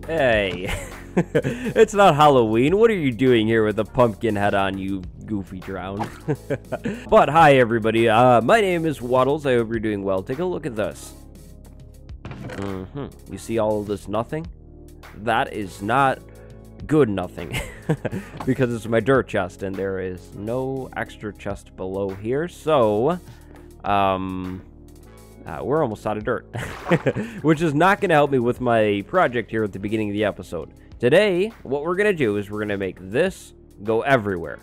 Hey, it's not Halloween. What are you doing here with a pumpkin head on, you goofy drown? But hi, everybody. My name is Wattles. I hope you're doing well. Take a look at this. You see all of this nothing? That is not good nothing. Because it's my dirt chest, and there is no extra chest below here. So, we're almost out of dirt, which is not going to help me with my project here at the beginning of the episode. Today, what we're going to do is we're going to make this go everywhere.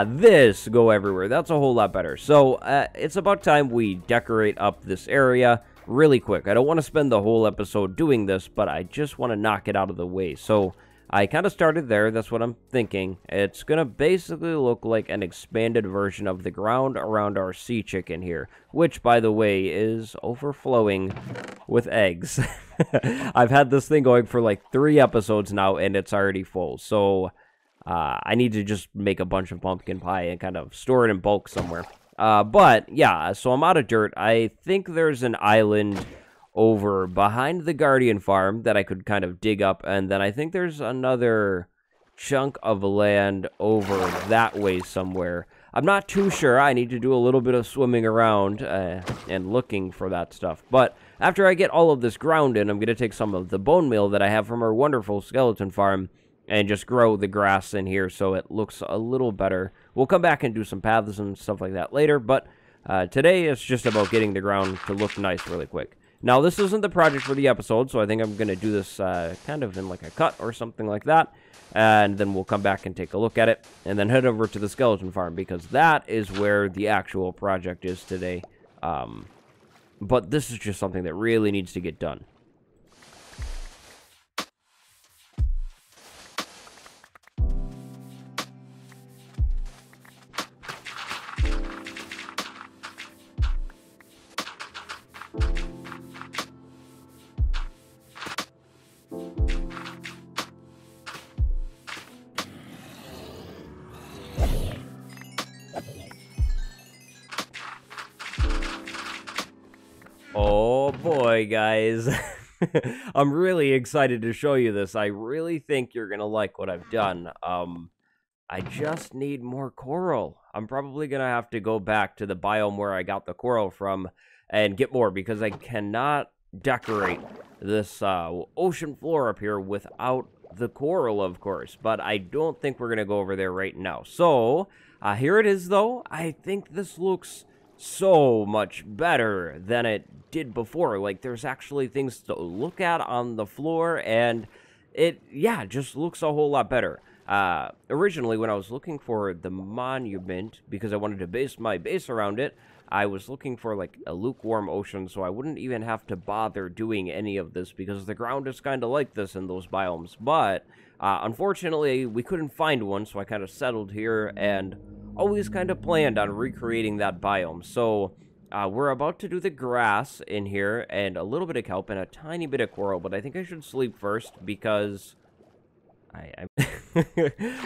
This go everywhere. That's a whole lot better. So, it's about time we decorate up this area really quick. I don't want to spend the whole episode doing this, but I just want to knock it out of the way. So, I kind of started there. That's what I'm thinking. It's going to basically look like an expanded version of the ground around our sea chicken here, which, by the way, is overflowing with eggs. I've had this thing going for like 3 episodes now, and it's already full. So, I need to just make a bunch of pumpkin pie and kind of store it in bulk somewhere. But, yeah, so I'm out of dirt. I think there's an island over behind the Guardian farm that I could kind of dig up, and then I think there's another chunk of land over that way somewhere. I'm not too sure. I need to do a little bit of swimming around and looking for that stuff. But after I get all of this ground in, I'm going to take some of the bone meal that I have from our wonderful skeleton farm and just grow the grass in here so it looks a little better. We'll come back and do some paths and stuff like that later, but today it's just about getting the ground to look nice really quick. Now, this isn't the project for the episode, so I think I'm going to do this kind of in like a cut or something like that. And then we'll come back and take a look at it, and then head over to the skeleton farm, because that is where the actual project is today. But this is just something that really needs to get done. Oh boy, guys. I'm really excited to show you this. I really think you're gonna like what I've done. I just need more coral. I'm probably gonna have to go back to the biome where I got the coral from and get more, because I cannot decorate this ocean floor up here without the coral, of course. But I don't think we're gonna go over there right now. So, here it is, though. I think this looks so much better than it did before. Like, there's actually things to look at on the floor, and it, yeah, just looks a whole lot better. Originally, when I was looking for the monument, because I wanted to base my base around it, I was looking for, like, a lukewarm ocean, so I wouldn't even have to bother doing any of this, because the ground is kind of like this in those biomes. But, unfortunately, we couldn't find one, so I kind of settled here, and always kind of planned on recreating that biome. So, we're about to do the grass in here, and a little bit of kelp, and a tiny bit of coral, but I think I should sleep first, because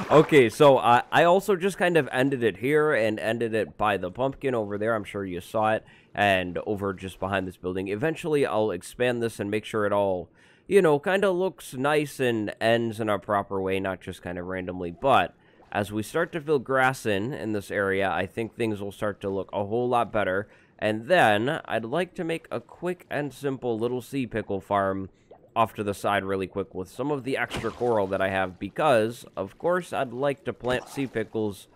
Okay, so I also just kind of ended it here and ended it by the pumpkin over there. I'm sure you saw it, and over just behind this building. Eventually, I'll expand this and make sure it all, you know, kind of looks nice and ends in a proper way, not just kind of randomly. But as we start to fill grass in this area, I think things will start to look a whole lot better. And then I'd like to make a quick and simple little sea pickle farm off to the side really quick with some of the extra coral that I have, because, of course, I'd like to plant sea pickles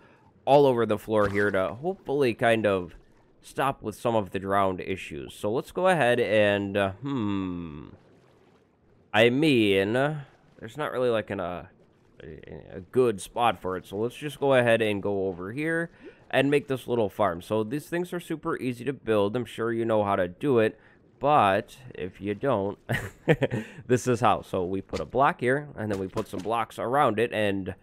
all over the floor here to hopefully kind of stop with some of the drowned issues. So let's go ahead and, there's not really like a good spot for it, so let's just go ahead and go over here and make this little farm. So these things are super easy to build. I'm sure you know how to do it. But if you don't, this is how. So we put a block here, and then we put some blocks around it, and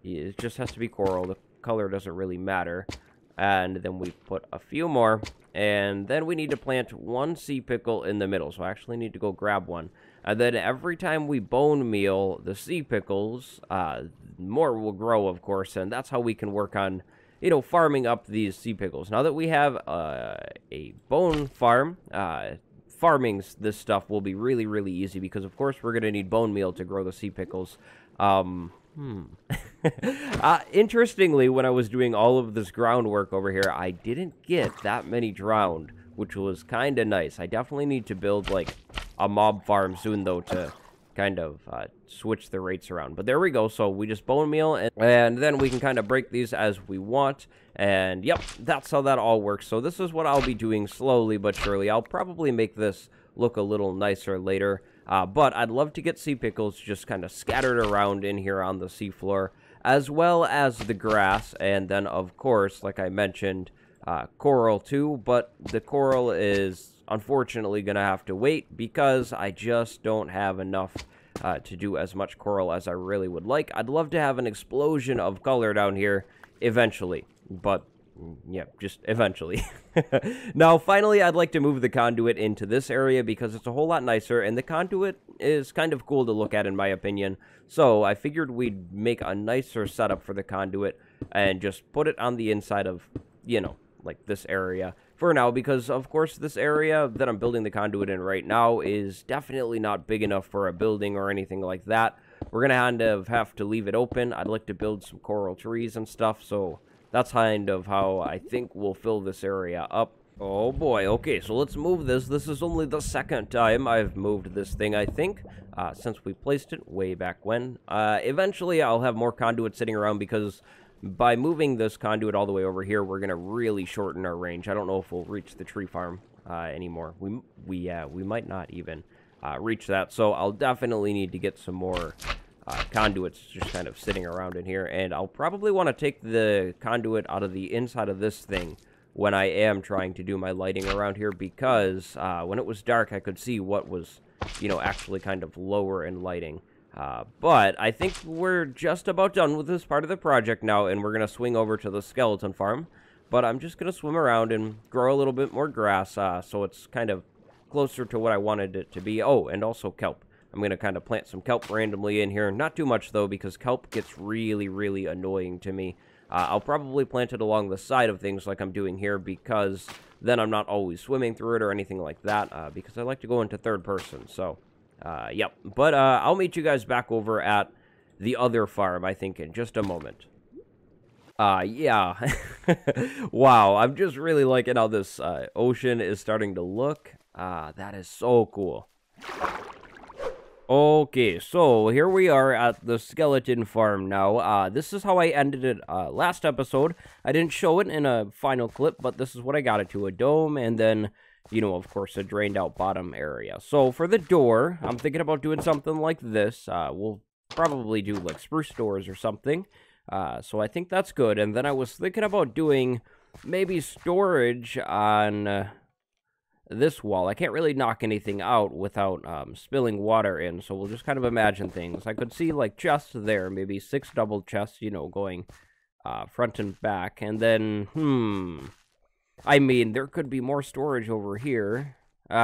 it just has to be coral. The color doesn't really matter. And then we put a few more, and then we need to plant one sea pickle in the middle. So I actually need to go grab one. And then every time we bone meal the sea pickles, more will grow, of course, and that's how we can work on, you know, farming up these sea pickles. Now that we have a bone farm farming this stuff will be really, really easy because, of course, we're going to need bone meal to grow the sea pickles. Interestingly, when I was doing all of this groundwork over here, I didn't get that many drowned, which was kind of nice. I definitely need to build, like, a mob farm soon, though, to kind of switch the rates around. But there we go. So we just bone meal, and then we can kind of break these as we want. And, yep, that's how that all works. So this is what I'll be doing slowly but surely. I'll probably make this look a little nicer later. But I'd love to get sea pickles just kind of scattered around in here on the seafloor, as well as the grass, and then, of course, like I mentioned, coral too, but the coral is unfortunately going to have to wait because I just don't have enough to do as much coral as I really would like. I'd love to have an explosion of color down here eventually, but yeah, just eventually. Now, finally, I'd like to move the conduit into this area because it's a whole lot nicer, and the conduit is kind of cool to look at, in my opinion. So I figured we'd make a nicer setup for the conduit and just put it on the inside of, you know, like this area for now, because, of course, this area that I'm building the conduit in right now is definitely not big enough for a building or anything like that. We're going to kind of have to leave it open. I'd like to build some coral trees and stuff, so that's kind of how I think we'll fill this area up. Oh boy, okay, so let's move this. This is only the second time I've moved this thing, I think, since we placed it way back when. Eventually, I'll have more conduit sitting around because by moving this conduit all the way over here, we're going to really shorten our range. I don't know if we'll reach the tree farm anymore. We might not even reach that, so I'll definitely need to get some more conduits just kind of sitting around in here, and I'll probably want to take the conduit out of the inside of this thing when I am trying to do my lighting around here, because when it was dark, I could see what was, you know, actually kind of lower in lighting. But I think we're just about done with this part of the project now, and we're going to swing over to the skeleton farm. But I'm just going to swim around and grow a little bit more grass, so it's kind of closer to what I wanted it to be. Oh, and also kelp. I'm going to kind of plant some kelp randomly in here. Not too much, though, because kelp gets really, really annoying to me. I'll probably plant it along the side of things like I'm doing here, because then I'm not always swimming through it or anything like that, because I like to go into third person. So, yep. But I'll meet you guys back over at the other farm, I think, in just a moment. Yeah. Wow, I'm just really liking how this ocean is starting to look. That is so cool. Okay, so here we are at the skeleton farm now. This is how I ended it last episode. I didn't show it in a final clip, but this is what I got it to. A dome, and then, you know, of course, a drained out bottom area. So for the door, I'm thinking about doing something like this. We'll probably do like spruce doors or something. So I think that's good. And then I was thinking about doing maybe storage on this wall. I can't really knock anything out without spilling water in, so we'll just kind of imagine things. I could see like chests there, maybe 6 double chests, you know, going front and back. And then, I mean, there could be more storage over here. You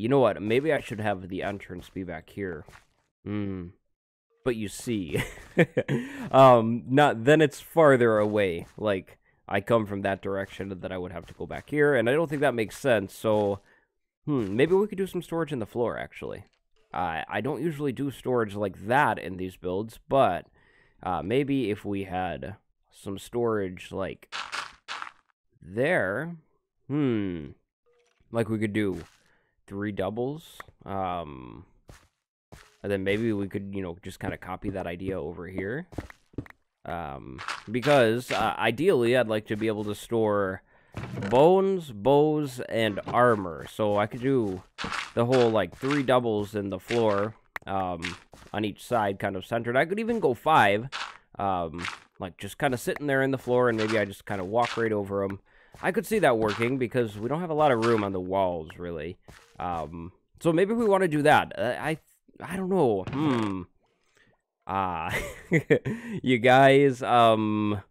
know what? Maybe I should have the entrance be back here. But you see, then it's farther away. Like, I come from that direction, and then I would have to go back here, and I don't think that makes sense, so, maybe we could do some storage in the floor, actually. I don't usually do storage like that in these builds, but maybe if we had some storage, like, there, like we could do 3 doubles, and then maybe we could, you know, just kind of copy that idea over here. Because ideally I'd like to be able to store bones, bows, and armor. So I could do the whole like 3 doubles in the floor, on each side, kind of centered. I could even go 5, like just kind of sitting there in the floor, and maybe I just kind of walk right over them. I could see that working because we don't have a lot of room on the walls, really. So maybe we want to do that. I don't know. You guys, I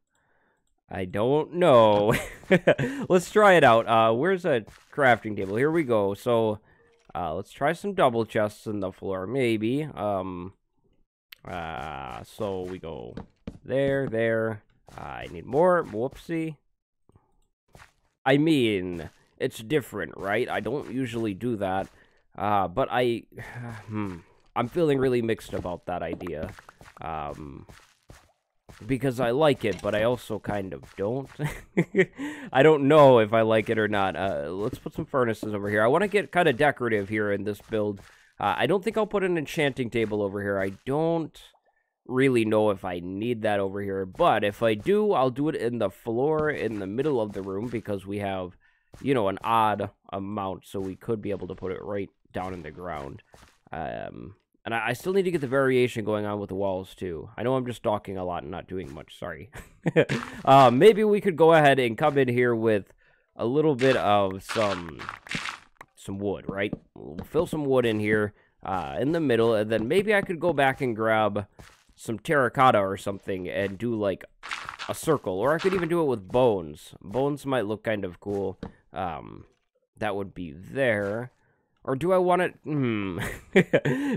don't know. Let's try it out. Where's a crafting table? Here we go. So, let's try some double chests in the floor, maybe. So we go there. I need more. Whoopsie. I mean, it's different, right? I don't usually do that, but I'm feeling really mixed about that idea, because I like it, but I also kind of don't. I don't know if I like it or not. Let's put some furnaces over here. I want to get kind of decorative here in this build. I don't think I'll put an enchanting table over here. I don't really know if I need that over here, but if I do, I'll do it in the floor in the middle of the room because we have, you know, an odd amount, so we could be able to put it right down in the ground. And I still need to get the variation going on with the walls, too. I know I'm just talking a lot and not doing much, sorry. Maybe we could go ahead and come in here with a little bit of some wood, right? We'll fill some wood in here in the middle, and then maybe I could go back and grab some terracotta or something and do, like, a circle. Or I could even do it with bones. Bones might look kind of cool. That would be there. Or do I want it?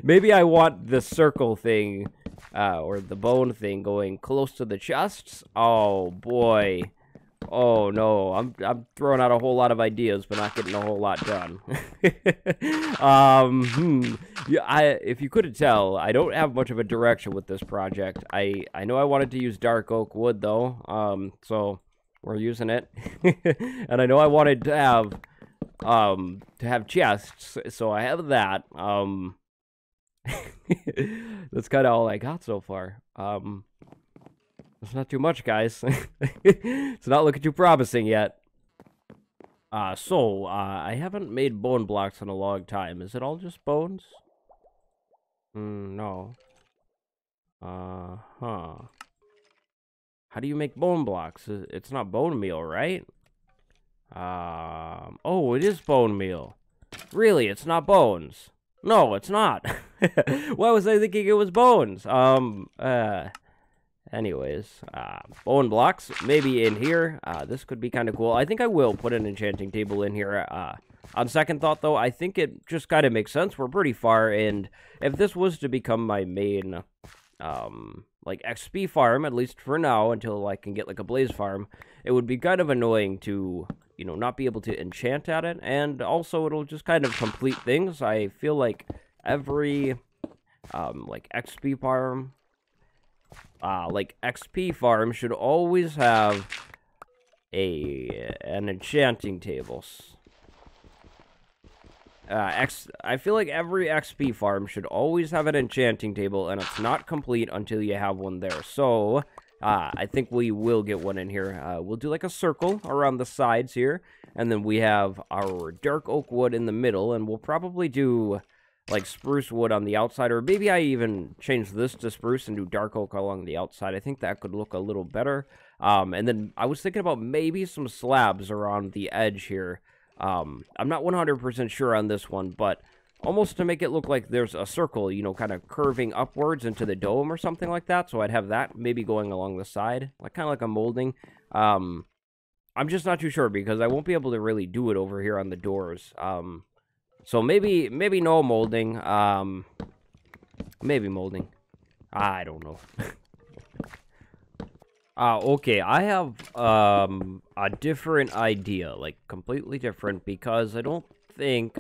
Maybe I want the circle thing, or the bone thing going close to the chests. Oh, boy. Oh, no. I'm throwing out a whole lot of ideas, but not getting a whole lot done. Yeah, if you couldn't tell, I don't have much of a direction with this project. I know I wanted to use dark oak wood, though. So we're using it. And I know I wanted to have chests, so I have that. That's kind of all I got so far. It's not too much, guys. It's not looking too promising yet. I haven't made bone blocks in a long time. Is it all just bones? No. How do you make bone blocks? It's not bone meal, right? Oh, it is bone meal. Really, it's not bones. No, it's not. Why was I thinking it was bones? Anyways, bone blocks, maybe in here. This could be kind of cool. I think I will put an enchanting table in here. On second thought, though, I think it just kind of makes sense. We're pretty far, and if this was to become my main, like, XP farm, at least for now, until I can get, like, a blaze farm, it would be kind of annoying to, you know, not be able to enchant at it, and also it'll just kind of complete things. I feel like every, like, XP farm, should always have an enchanting table. I feel like every XP farm should always have an enchanting table, and it's not complete until you have one there. So, I think we will get one in here. We'll do like a circle around the sides here, and then we have our dark oak wood in the middle, and we'll probably do like spruce wood on the outside, or maybe I even change this to spruce and do dark oak along the outside. I think that could look a little better. And then I was thinking about maybe some slabs around the edge here. I'm not 100% sure on this one, but almost to make it look like there's a circle, you know, kind of curving upwards into the dome or something like that. So I'd have that maybe going along the side, like kind of like a molding. I'm just not too sure because I won't be able to really do it over here on the doors. So maybe no molding. Maybe molding. I don't know. Okay, I have a different idea, like completely different, because I don't think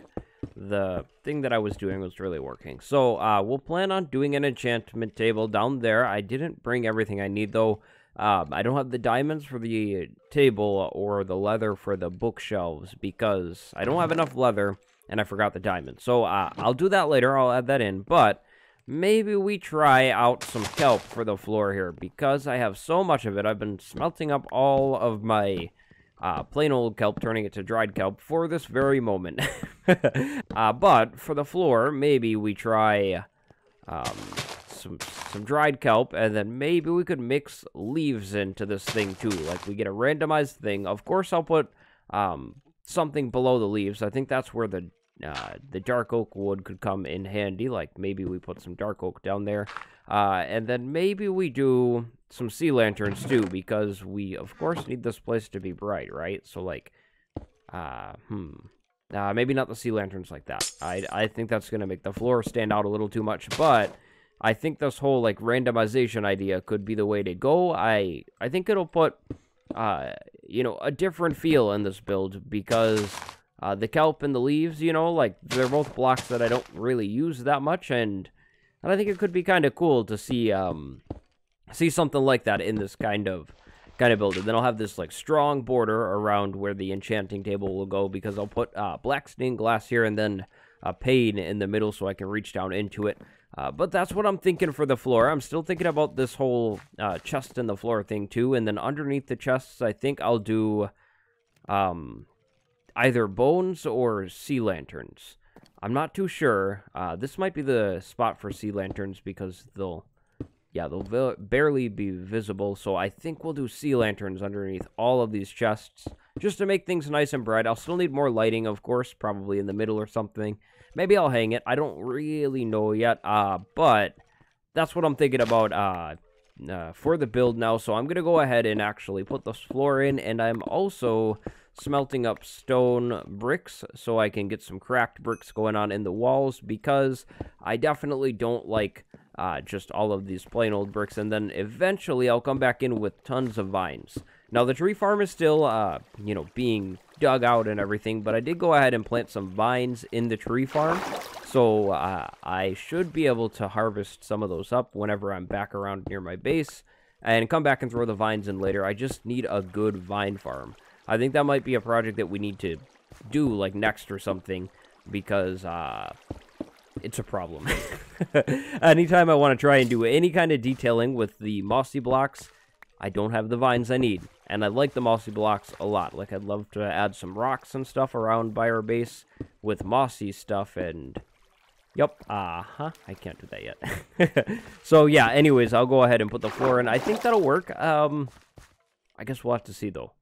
the thing that I was doing was really working. So we'll plan on doing an enchantment table down there. I didn't bring everything I need, though. I don't have the diamonds for the table or the leather for the bookshelves because I don't have enough leather and I forgot the diamonds. So I'll do that later. I'll add that in, but maybe we try out some kelp for the floor here because I have so much of it. I've been smelting up all of my plain old kelp, turning it to dried kelp for this very moment. But for the floor, maybe we try some dried kelp, and then maybe we could mix leaves into this thing too. Like we get a randomized thing. Of course, I'll put something below the leaves. I think that's where the dark oak wood could come in handy. Like maybe we put some dark oak down there, and then maybe we do some sea lanterns too, because we of course need this place to be bright, right? So like, maybe not the sea lanterns like that. I think that's gonna make the floor stand out a little too much, but I think this whole like randomization idea could be the way to go. I think it'll put you know, a different feel in this build because the kelp and the leaves, you know, like they're both blocks that I don't really use that much, and I think it could be kind of cool to see something like that in this kind of build. And then I'll have this like strong border around where the enchanting table will go because I'll put black stained glass here and then a pane in the middle so I can reach down into it. But that's what I'm thinking for the floor. I'm still thinking about this whole chest in the floor thing too. And then underneath the chests, I think I'll do either bones or sea lanterns. I'm not too sure. This might be the spot for sea lanterns because they'll barely be visible. So I think we'll do sea lanterns underneath all of these chests just to make things nice and bright. I'll still need more lighting, of course, probably in the middle or something. Maybe I'll hang it. I don't really know yet, but that's what I'm thinking about for the build now. So I'm going to go ahead and actually put this floor in, and I'm also smelting up stone bricks so I can get some cracked bricks going on in the walls because I definitely don't like just all of these plain old bricks. And then eventually I'll come back in with tons of vines. Now the tree farm is still, you know, being dug out and everything, but I did go ahead and plant some vines in the tree farm. So I should be able to harvest some of those up whenever I'm back around near my base and come back and throw the vines in later. I just need a good vine farm. I think that might be a project that we need to do like next or something because it's a problem. Anytime I want to try and do any kind of detailing with the mossy blocks, I don't have the vines I need. And I like the mossy blocks a lot. Like, I'd love to add some rocks and stuff around by our base with mossy stuff and... Yep, I can't do that yet. So, yeah, anyways, I'll go ahead and put the floor in. I think that'll work. I guess we'll have to see, though.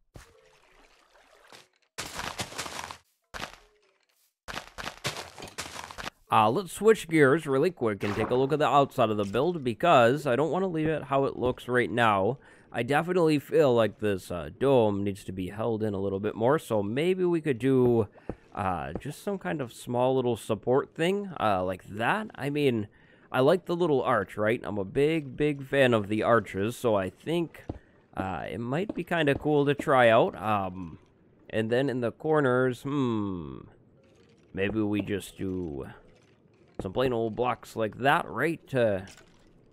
Let's switch gears really quick and take a look at the outside of the build because I don't want to leave it how it looks right now. I definitely feel like this dome needs to be held in a little bit more, so maybe we could do just some kind of small little support thing like that. I mean, I like the little arch, right? I'm a big fan of the arches, so I think it might be kind of cool to try out. And then in the corners, maybe we just do some plain old blocks like that, right? To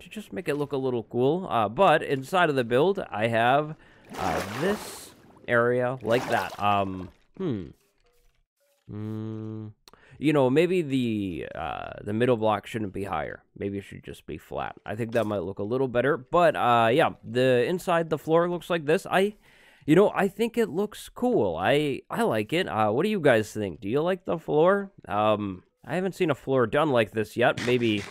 just make it look a little cool. But inside of the build, I have this area like that. You know, maybe the middle block shouldn't be higher. Maybe it should just be flat. I think that might look a little better. But yeah, the inside the floor looks like this. I think it looks cool. I like it. What do you guys think? Do you like the floor? I haven't seen a floor done like this yet. Maybe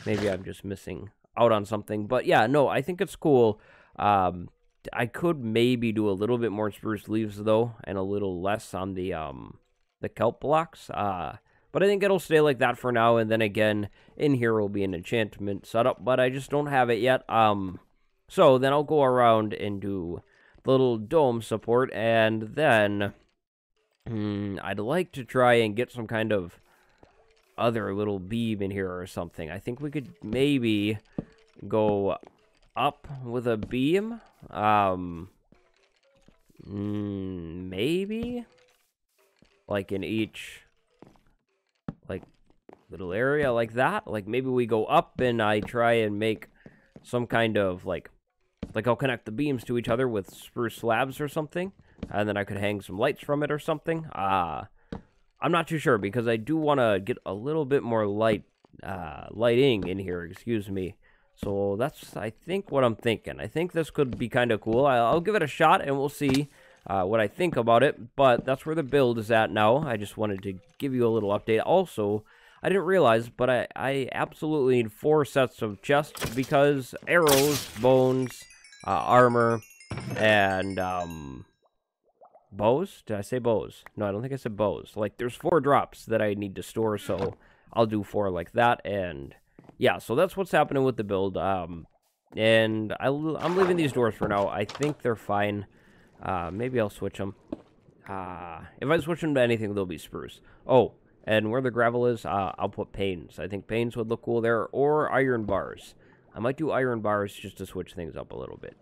I'm just missing out on something. But yeah, no, I think it's cool. I could maybe do a little bit more spruce leaves though, and a little less on the kelp blocks. But I think it'll stay like that for now. And then again, in here will be an enchantment setup, but I just don't have it yet. So then I'll go around and do little dome support, and then I'd like to try and get some kind of other little beam in here or something. I think we could maybe go up with a beam. Maybe like in each like little area like that. Like maybe we go up and I try and make some kind of like I'll connect the beams to each other with spruce slabs or something, and then I could hang some lights from it or something. I'm not too sure because I do want to get a little bit more lighting in here, excuse me. So that's, I think, what I'm thinking. I think this could be kind of cool. I'll give it a shot and we'll see what I think about it, but that's where the build is at now. I just wanted to give you a little update. Also, I didn't realize, but I absolutely need 4 sets of chests because arrows, bones, armor, and bows? Did I say bows? No, I don't think I said bows. Like, there's 4 drops that I need to store, so I'll do 4 like that. And yeah, so that's what's happening with the build. And I'm leaving these doors for now. I think they're fine. Maybe I'll switch them. If I switch them to anything, they'll be spruce. Oh, and where the gravel is, I'll put panes. I think panes would look cool there, or iron bars. I might do iron bars just to switch things up a little bit.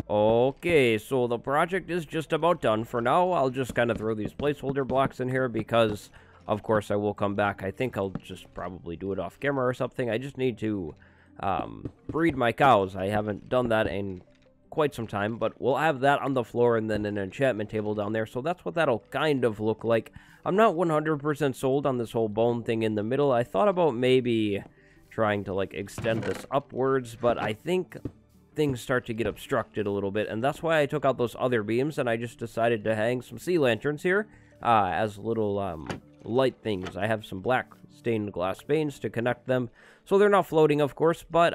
Okay, so the project is just about done. For now, I'll just kind of throw these placeholder blocks in here because, of course, I will come back. I think I'll just probably do it off camera or something. I just need to breed my cows. I haven't done that in quite some time, but we'll have that on the floor and then an enchantment table down there. So that's what that'll kind of look like. I'm not 100% sold on this whole bone thing in the middle. I thought about maybe trying to, like, extend this upwards, but I think things start to get obstructed a little bit, and that's why I took out those other beams, and I just decided to hang some sea lanterns here as little light things. I have some black stained glass vanes to connect them, so they're not floating, of course, but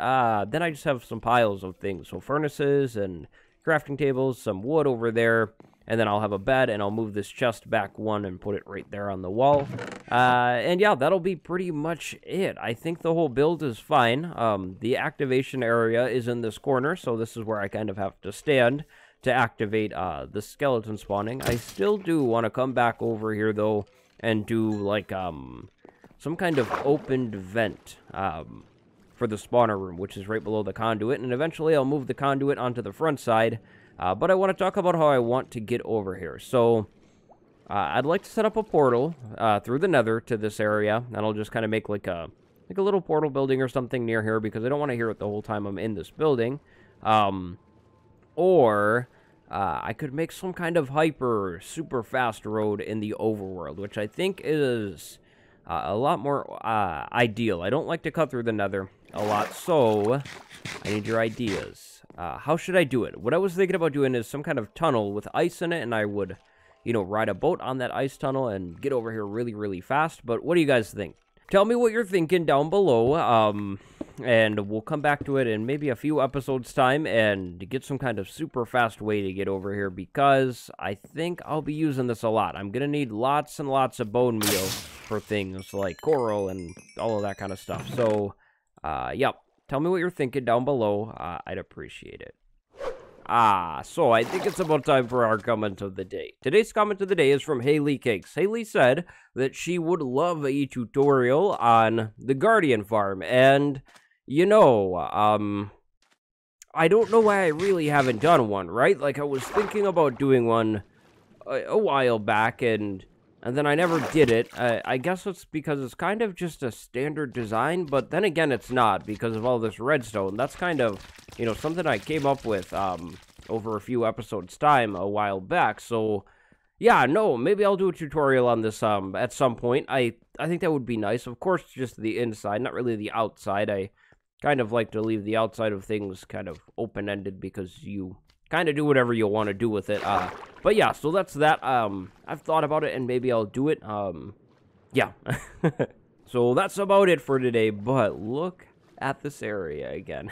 then I just have some piles of things, so furnaces and crafting tables, some wood over there, and then I'll have a bed, and I'll move this chest back one and put it right there on the wall. And yeah, that'll be pretty much it. I think the whole build is fine. The activation area is in this corner, so this is where I kind of have to stand to activate the skeleton spawning. I still do want to come back over here, though, and do, like, some kind of opened vent for the spawner room, which is right below the conduit, and eventually I'll move the conduit onto the front side. But I want to talk about how I want to get over here. So, I'd like to set up a portal through the nether to this area. And I'll just kind of make like a little portal building or something near here because I don't want to hear it the whole time I'm in this building. Or I could make some kind of super fast road in the overworld, which I think is a lot more ideal. I don't like to cut through the nether a lot, so I need your ideas. How should I do it? What I was thinking about doing is some kind of tunnel with ice in it, and I would, you know, ride a boat on that ice tunnel and get over here really, really fast. But what do you guys think? Tell me what you're thinking down below, and we'll come back to it in maybe a few episodes' time and get some kind of super fast way to get over here because I think I'll be using this a lot. I'm going to need lots and lots of bone meal for things like coral and all of that kind of stuff. So, yep. Tell me what you're thinking down below. I'd appreciate it. So I think it's about time for our comment of the day. Today's comment of the day is from Haley Cakes. Haley said that she would love a tutorial on the Guardian farm. And, you know, I don't know why I really haven't done one, right? Like, I was thinking about doing one a while back, and then I never did it. I guess it's because it's kind of just a standard design, but then again, it's not because of all this redstone. That's kind of, you know, something I came up with over a few episodes' time a while back. So, yeah, no, maybe I'll do a tutorial on this at some point. I think that would be nice. Of course, just the inside, not really the outside. I kind of like to leave the outside of things kind of open-ended because you kind of do whatever you want to do with it. But yeah, so that's that. I've thought about it, and maybe I'll do it. Yeah. So that's about it for today, but look at this area again.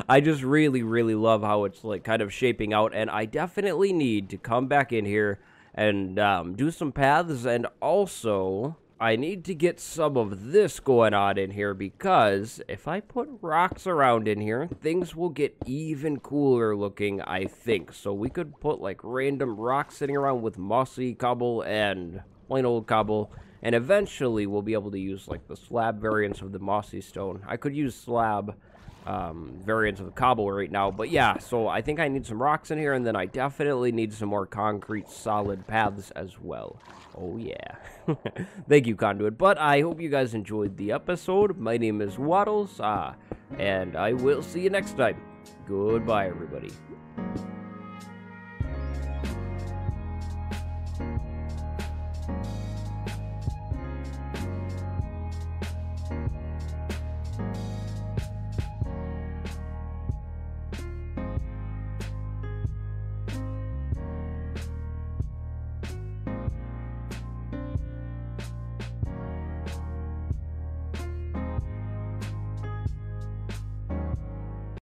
I just really, really love how it's, like, kind of shaping out, and I definitely need to come back in here and do some paths, and also I need to get some of this going on in here because if I put rocks around in here, things will get even cooler looking, I think. So we could put, like, random rocks sitting around with mossy cobble and plain old cobble, and eventually we'll be able to use, like, the slab variants of the mossy stone. I could use slab variants of the cobble right now, but yeah, so I think I need some rocks in here, and then I definitely need some more concrete solid paths as well. Oh yeah. Thank you, Conduit. But I hope you guys enjoyed the episode. My name is Wattles, and I will see you next time. Goodbye, everybody.